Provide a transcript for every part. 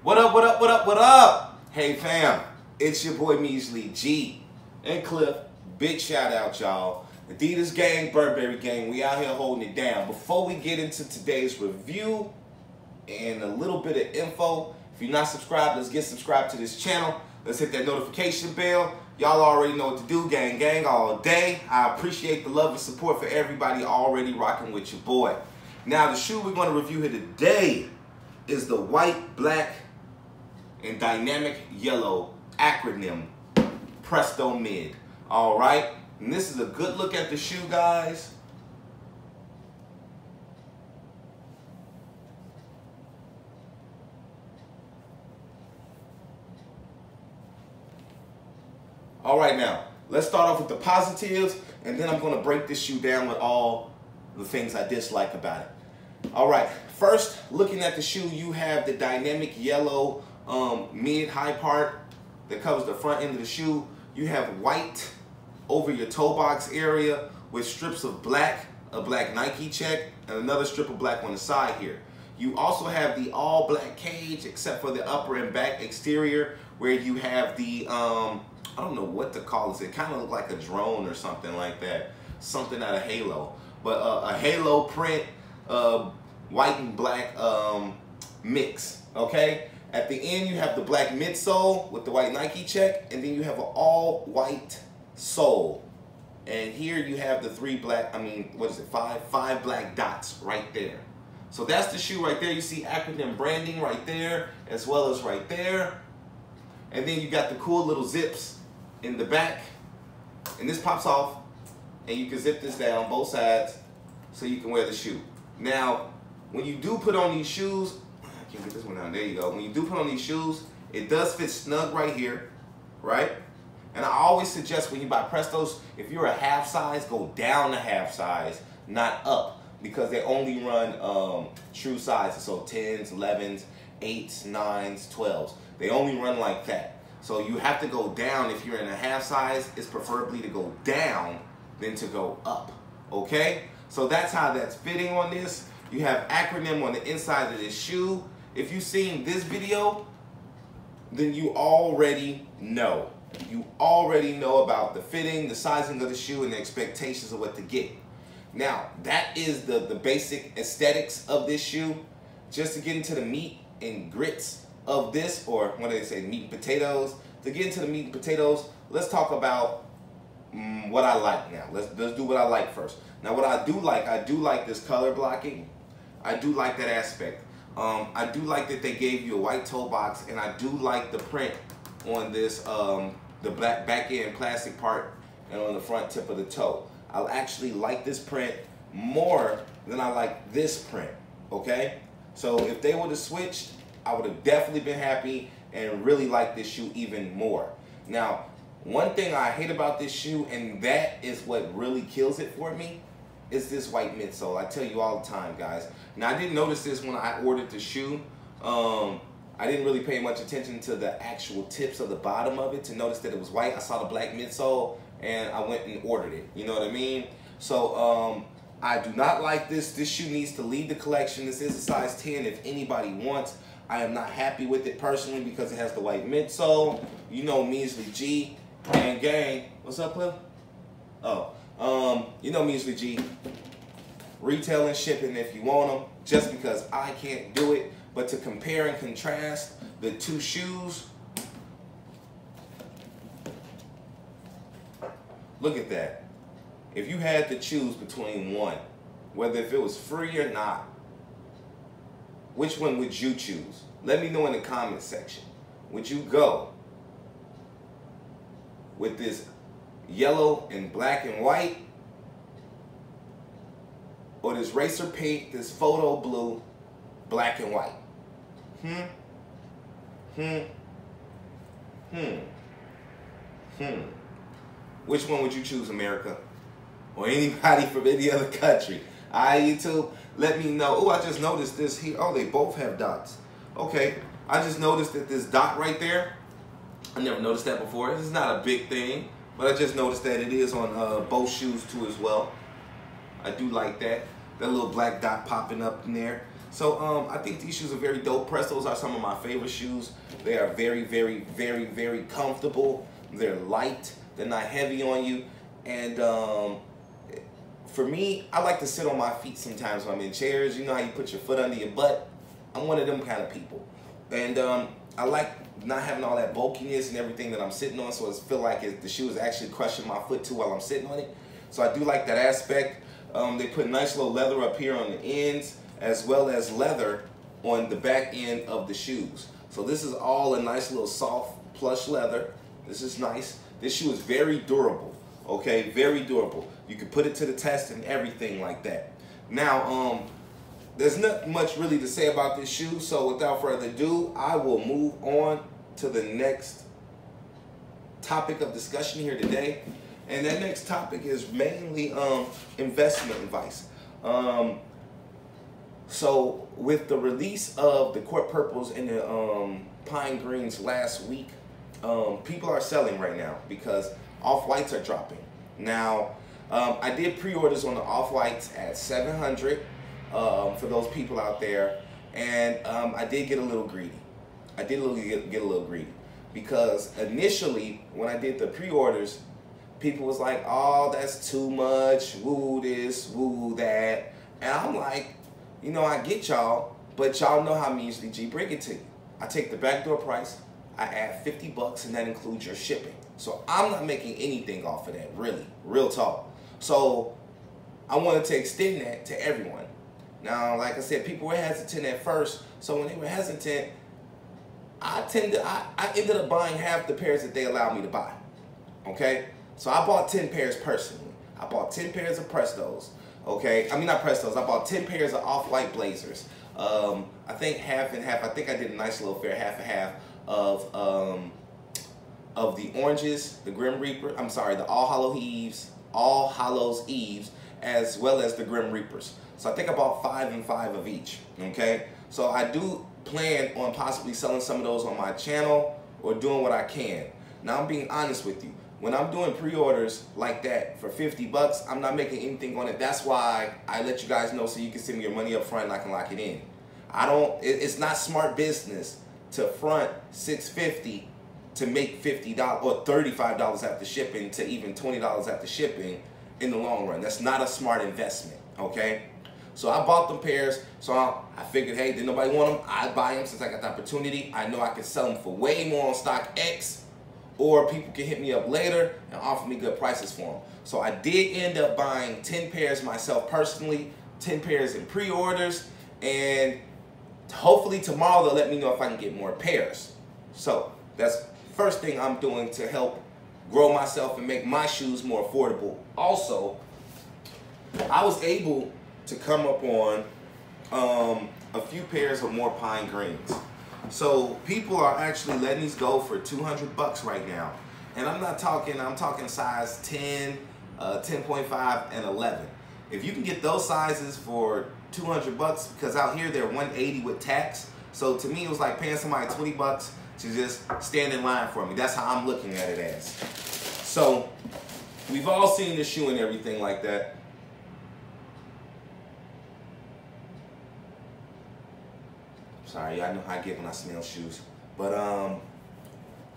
What up, what up, what up, what up? Hey fam, it's your boy Measly G and Cliff. Big shout out, y'all. Adidas gang, Burberry gang, we out here holding it down. Before we get into today's review and a little bit of info, if you're not subscribed, let's get subscribed to this channel. Let's hit that notification bell. Y'all already know what to do, gang, gang, all day. I appreciate the love and support for everybody already rocking with your boy. Now, the shoe we're going to review here today is the white, black, and dynamic yellow Acronym Presto Mid. All right, and this is a good look at the shoe, guys. All right, now let's start off with the positives, and then I'm going to break this shoe down with all the things I dislike about it. All right, first, looking at the shoe, you have the dynamic yellow mid-high part that covers the front end of the shoe. You have white over your toe box area with strips of black, a black Nike check, and another strip of black on the side here. You also have the all black cage except for the upper and back exterior where you have the, I don't know what to call this. It kind of looks like a drone or something like that. Something out of Halo. But a Halo print, white and black mix, okay? At the end, you have the black midsole with the white Nike check, and then you have an all white sole. And here you have the five black dots right there. So that's the shoe right there. You see Acronym branding right there, as well as right there. And then you got the cool little zips in the back. And this pops off, and you can zip this down both sides so you can wear the shoe. Now, when you do put on these shoes, I can't get this one down, there you go. When you do put on these shoes, it does fit snug right here, right? And I always suggest when you buy Prestos, if you're a half size, go down a half size, not up, because they only run true sizes, so 10s, 11s, 8s, 9s, 12s. They only run like that. So you have to go down. If you're in a half size, it's preferably to go down than to go up, okay? So that's how that's fitting on this. You have Acronym on the inside of this shoe. If you've seen this video, then you already know. You already know about the fitting, the sizing of the shoe, and the expectations of what to get. Now, that is the basic aesthetics of this shoe. Just to get into the meat and grits of this, or what do they say, meat and potatoes. To get into the meat and potatoes, let's talk about what I like now. Let's do what I like first. Now, what I do like this color blocking. I do like that aspect. I do like that they gave you a white toe box, and I do like the print on this, the black back end plastic part and on the front tip of the toe. I actually like this print more than I like this print, okay? So if they would have switched, I would have definitely been happy and really liked this shoe even more. Now, one thing I hate about this shoe, and that is what really kills it for me, is this white midsole. I tell you all the time, guys. Now, I didn't notice this when I ordered the shoe. I didn't really pay much attention to the actual tips of the bottom of it to notice that it was white. I saw the black midsole, and I went and ordered it. You know what I mean? So, I do not like this. This shoe needs to leave the collection. This is a size 10 if anybody wants. I am not happy with it personally because it has the white midsole. You know Measly G, gang, gang. What's up, Cliff? Oh. You know Measly G, retail and shipping if you want them, just because I can't do it. But to compare and contrast the two shoes, look at that. If you had to choose between one, whether if it was free or not, which one would you choose? Let me know in the comment section. Would you go with this yellow and black and white, or this racer pink, this photo blue, black and white? Which one would you choose, America? Or anybody from any other country? YouTube, let me know. Oh, I just noticed this here. Oh, they both have dots. Okay, I just noticed that this dot right there, I never noticed that before. This is not a big thing, but I just noticed that it is on both shoes too as well. I do like that. That little black dot popping up in there. So I think these shoes are very dope. Prestos are some of my favorite shoes. They are very, very, very, very comfortable. They're light. They're not heavy on you. And for me, I like to sit on my feet sometimes when I'm in chairs. You know how you put your foot under your butt? I'm one of them kind of people. And I like not having all that bulkiness and everything that I'm sitting on, so I feel like the shoe is actually crushing my foot too while I'm sitting on it. So I do like that aspect. They put nice little leather up here on the ends, as well as leather on the back end of the shoes. So this is all a nice little soft plush leather. This is nice. This shoe is very durable, okay? Very durable. You can put it to the test and everything like that. Now, there's not much really to say about this shoe, so without further ado, I will move on to the next topic of discussion here today. And that next topic is mainly investment advice. So with the release of the Court Purples and the Pine Greens last week, people are selling right now because Off-Whites are dropping. Now, I did pre-orders on the Off-Whites at $700 for those people out there, and I did get a little greedy. I did get a little greedy because initially when I did the pre-orders, people was like, oh, that's too much, woo this, woo that. And I'm like, you know, I get y'all, but y'all know how me usually G bring it to you. I take the backdoor price, I add $50, and that includes your shipping. So I'm not making anything off of that, really, real talk. So I wanted to extend that to everyone. Now, like I said, people were hesitant at first, so when they were hesitant, I ended up buying half the pairs that they allowed me to buy, okay? So I bought 10 pairs personally. I bought 10 pairs of Prestos, okay? I mean, not Prestos, I bought 10 pairs of Off-White Blazers. I think half and half. I think I did a nice little fair half and half of the oranges, the Grim Reaper, I'm sorry, the All Hallows Eves, as well as the Grim Reapers. So I think I bought 5 and 5 of each, okay? So I do plan on possibly selling some of those on my channel or doing what I can. Now I'm being honest with you. When I'm doing pre-orders like that for $50, I'm not making anything on it. That's why I let you guys know so you can send me your money up front and I can lock it in. It's not smart business to front $650 to make $50 or $35 after shipping to even $20 after shipping in the long run. That's not a smart investment, okay? So I bought them pairs, so I figured, hey, did nobody want them? I'd buy them since I got the opportunity. I know I can sell them for way more on StockX, or people can hit me up later and offer me good prices for them. So I did end up buying 10 pairs myself personally, 10 pairs in pre-orders, and hopefully tomorrow they'll let me know if I can get more pairs. So that's the first thing I'm doing to help grow myself and make my shoes more affordable. Also, I was able to come up on a few pairs of more Pine Greens. So people are actually letting these go for $200 right now. And I'm talking size 10, 10.5, and 11. If you can get those sizes for $200, because out here they're $180 with tax. So to me, it was like paying somebody $20 to just stand in line for me. That's how I'm looking at it as. So we've all seen the shoe and everything like that. Sorry, I know how I get when I smell shoes. But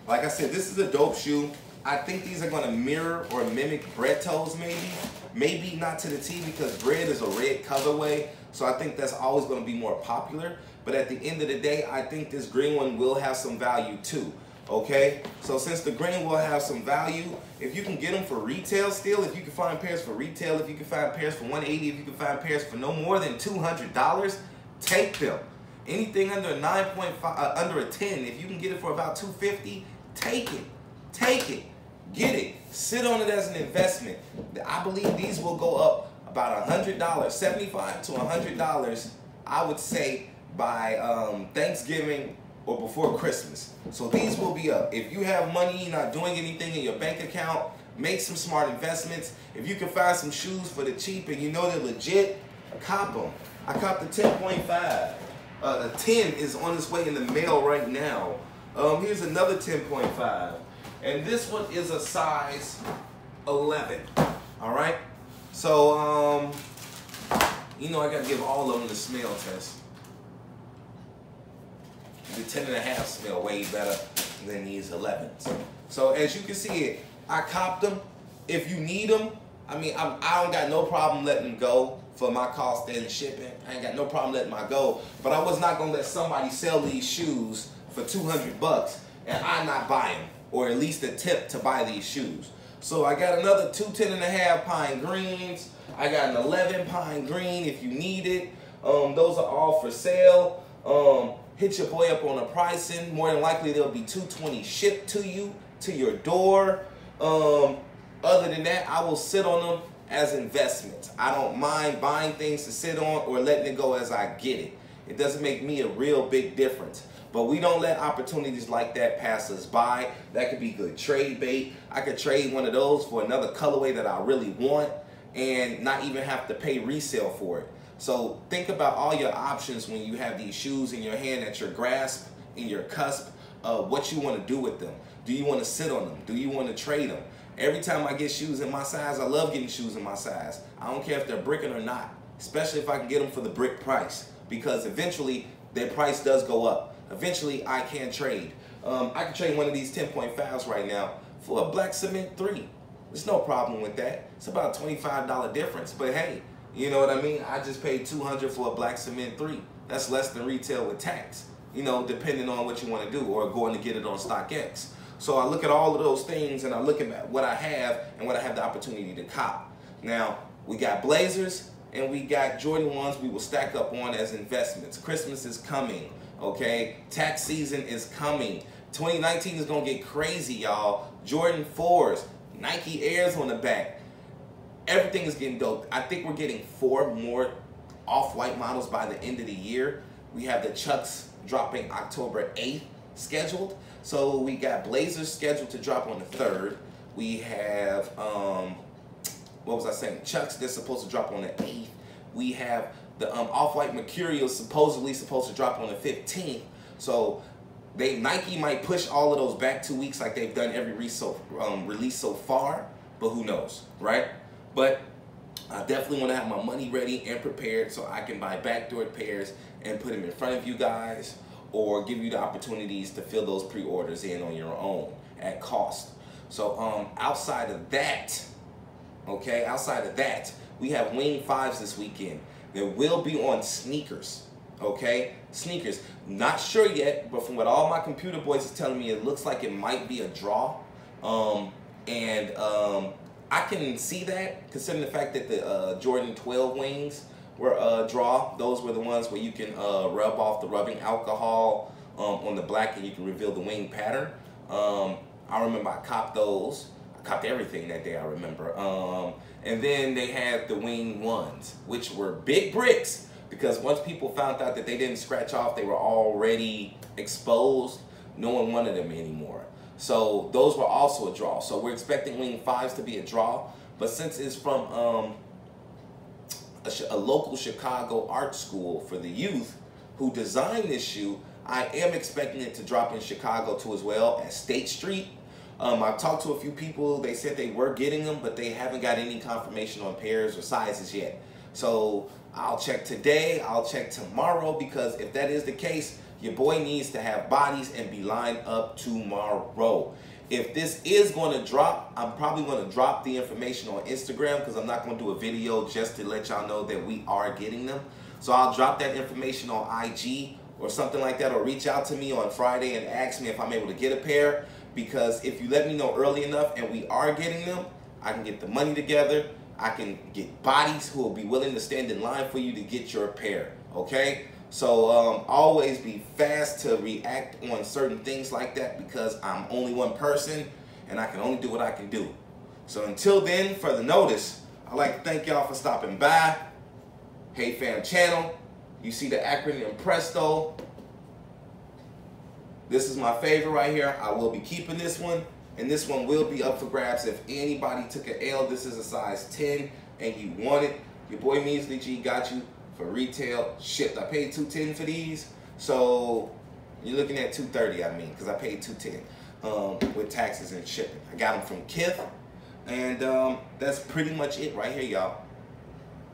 like I said, this is a dope shoe. I think these are gonna mirror or mimic Bread Toes maybe. Maybe not to the T because Bread is a red colorway. So I think that's always gonna be more popular. But at the end of the day, I think this green one will have some value too. Okay? So since the green will have some value, if you can get them for retail still, if you can find pairs for retail, if you can find pairs for $180, if you can find pairs for no more than $200, take them. Anything under a 9.5, under a 10, if you can get it for about $250, take it. Take it. Get it. Sit on it as an investment. I believe these will go up about $100, $75 to $100, I would say, by Thanksgiving or before Christmas. So these will be up. If you have money, not doing anything in your bank account, make some smart investments. If you can find some shoes for the cheap and you know they're legit, cop them. I copped the 10.5. The 10 is on its way in the mail right now. Here's another 10.5. And this one is a size 11. All right? So, you know I got to give all of them the smell test. 10 and a half smell way better than these 11s. So as you can see it, I copped them. If you need them, I mean, I don't got no problem letting them go for my cost and shipping. I ain't got no problem letting my go. But I was not gonna let somebody sell these shoes for 200 bucks and I not buy them, or at least a tip to buy these shoes. So I got another 2 10 and a half pine greens. I got an 11 pine green if you need it. Those are all for sale. Hit your boy up on the pricing. More than likely there'll be 220 shipped to you, to your door. Other than that, I will sit on them as investments. I don't mind buying things to sit on or letting it go as I get it. It doesn't make me a real big difference. But we don't let opportunities like that pass us by. That could be good trade bait. I could trade one of those for another colorway that I really want and not even have to pay resale for it. So think about all your options when you have these shoes in your hand at your grasp, in your cusp, what you want to do with them. Do you want to sit on them? Do you want to trade them? Every time I get shoes in my size, I love getting shoes in my size. I don't care if they're bricking or not, especially if I can get them for the brick price, because eventually their price does go up. Eventually I can trade. I can trade one of these 10.5s right now for a black cement 3. There's no problem with that. It's about a $25 difference, but hey, you know what I mean? I just paid $200 for a black cement 3. That's less than retail with tax, you know, depending on what you want to do, or going to get it on StockX. So I look at all of those things and I look at what I have and what I have the opportunity to cop. Now, we got Blazers and we got Jordan 1s we will stack up on as investments. Christmas is coming, okay? Tax season is coming. 2019 is going to get crazy, y'all. Jordan 4s, Nike Airs on the back. Everything is getting dope. I think we're getting 4 more off-white models by the end of the year. We have the Chucks dropping October 8th scheduled. So we got Blazers scheduled to drop on the 3rd. We have, what was I saying? Chucks, they're supposed to drop on the 8th. We have the Off-White Mercurial supposedly supposed to drop on the 15th. So Nike might push all of those back 2 weeks like they've done every release so far, but who knows, right? But I definitely want to have my money ready and prepared so I can buy backdoor pairs and put them in front of you guys, or give you the opportunities to fill those pre-orders in on your own at cost. So outside of that, okay, outside of that, we have Wing 5s this weekend. There will be on sneakers, okay? Sneakers, not sure yet, but from what all my computer boys is telling me, it looks like it might be a draw. I can see that, considering the fact that the Jordan 12 wings were a draw. Those were the ones where you can rub off the rubbing alcohol on the black and you can reveal the wing pattern. I remember I copped those. I copped everything that day, I remember. And then they had the Wing 1s, which were big bricks, because once people found out that they didn't scratch off, they were already exposed, no one wanted them anymore. So those were also a draw. So we're expecting Wing 5s to be a draw, but since it's from a local Chicago art school for the youth who designed this shoe, I am expecting it to drop in Chicago too as well at State Street. I've talked to a few people. They said they were getting them, but they haven't got any confirmation on pairs or sizes yet. So I'll check today, I'll check tomorrow, because if that is the case, your boy needs to have bodies and be lined up tomorrow. If this is going to drop, I'm probably going to drop the information on Instagram, because I'm not going to do a video just to let y'all know that we are getting them. So I'll drop that information on IG or something like that, or reach out to me on Friday and ask me if I'm able to get a pair, because if you let me know early enough and we are getting them, I can get the money together, I can get bodies who will be willing to stand in line for you to get your pair, okay? So always be fast to react on certain things like that, because I'm only one person and I can only do what I can do. So until then, for the notice, I'd like to thank y'all for stopping by. Hey Fam channel, you see the acronym Presto. This is my favorite right here. I will be keeping this one, and this one will be up for grabs if anybody took an L. This is a size 10 and you want it. Your boy Measly G got you for retail shipped. I paid $210 for these, so you're looking at $230, I mean, because I paid $210 with taxes and shipping. I got them from Kith, and that's pretty much it right here, y'all.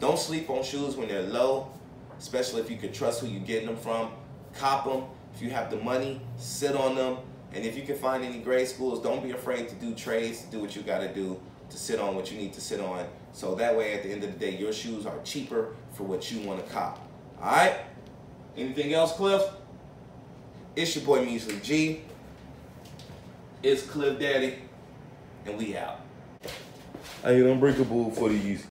Don't sleep on shoes when they're low, especially if you can trust who you're getting them from. Cop them, If you have the money, sit on them. And if you can find any grade schools, don't be afraid to do trades, to do what you got to do, to sit on what you need to sit on. So that way, at the end of the day, your shoes are cheaper for what you want to cop. All right? Anything else, Cliff? It's your boy Measly G. It's Cliff Daddy. And we out. I ain't unbreakable for the Yeezy.